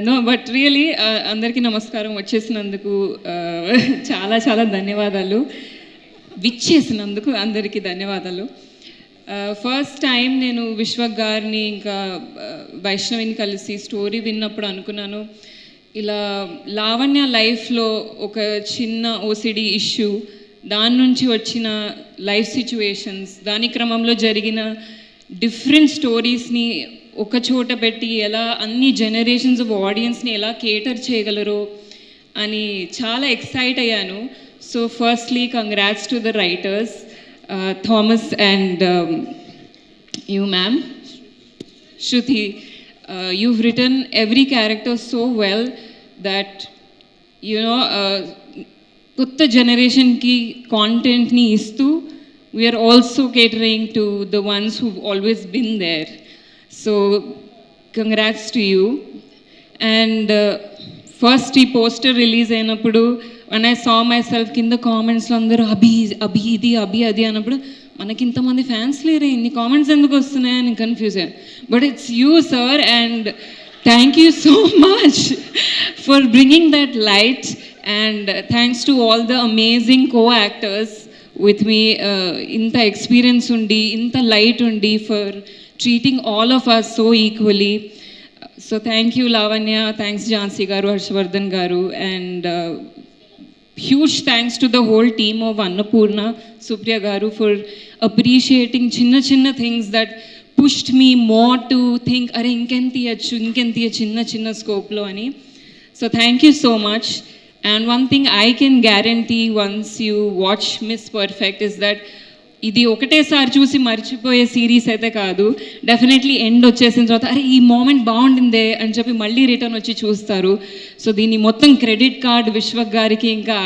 No but really అందరికీ నమస్కారం. వచ్చేసినందుకు చాలా చాలా ధన్యవాదాలు. విచ్చేసినందుకు అందరికీ ధన్యవాదాలు. ఫస్ట్ టైం నేను విశ్వక్ గారిని ఇంకా వైష్ణవిని కలిసి స్టోరీ విన్నప్పుడు అనుకున్నాను, ఇలా లావణ్య లైఫ్లో ఒక చిన్న ఓసిడి ఇష్యూ, దాని నుంచి వచ్చిన లైఫ్ సిచ్యువేషన్స్, దాని క్రమంలో జరిగిన డిఫరెంట్ స్టోరీస్ని ఒక చోట పెట్టి ఎలా అన్ని జనరేషన్స్ ఆఫ్ ఆడియన్స్ని ఎలా కేటర్ చేయగలరో అని చాలా ఎక్సైట్ అయ్యాను. So firstly congrats to the writers, Thomas and you ma'am, Shruti. You've written every character so well that, you know, కొత్త జనరేషన్కి కాంటెంట్ని ఇస్తూ we are also catering to the ones who've always been there. So congrats to you. And first ఈ poster release అయినప్పుడు when I saw myself కింద కామెంట్స్లో అందరూ అభి అభి ఇది అభి అది అన్నప్పుడు మనకి ఇంతమంది ఫ్యాన్స్ లేరే, ఇన్ని కామెంట్స్ ఎందుకు వస్తున్నాయని కన్ఫ్యూజ్ అయ్యాను. But it's you sir, and thank you so much for bringing that light, and thanks to all the amazing co actors with me. ఇంత ఎక్స్పీరియన్స్ ఉండి, ఇంత లైట్ ఉండి, for treating all of us so equally. So thank you Lavanya, thanks Jhansi garu, Harshavardhan garu, and huge thanks to the whole team of Annapurna, Supriya Garu, for appreciating chinna things that pushed me more to think, are inkenti chinna scope lo ani. So thank you so much. And one thing I can guarantee once you watch Miss Perfect is that ఇది ఒకటేసారి చూసి మర్చిపోయే series అయితే కాదు. Definitely end వచ్చేసిన తర్వాత అరే ఈ మూమెంట్ బాగుండిందే అని చెప్పి మళ్ళీ రిటర్న్ వచ్చి చూస్తారు. సో దీన్ని మొత్తం క్రెడిట్ కార్డ్ విశ్వక్ గారికి ఇంకా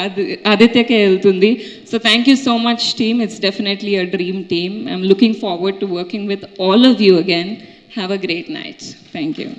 ఆదిత్యకే వెళ్తుంది. So thank you so much team. It's definitely a dream team. I'm looking forward to working with all of you again. Have a great night. Thank you.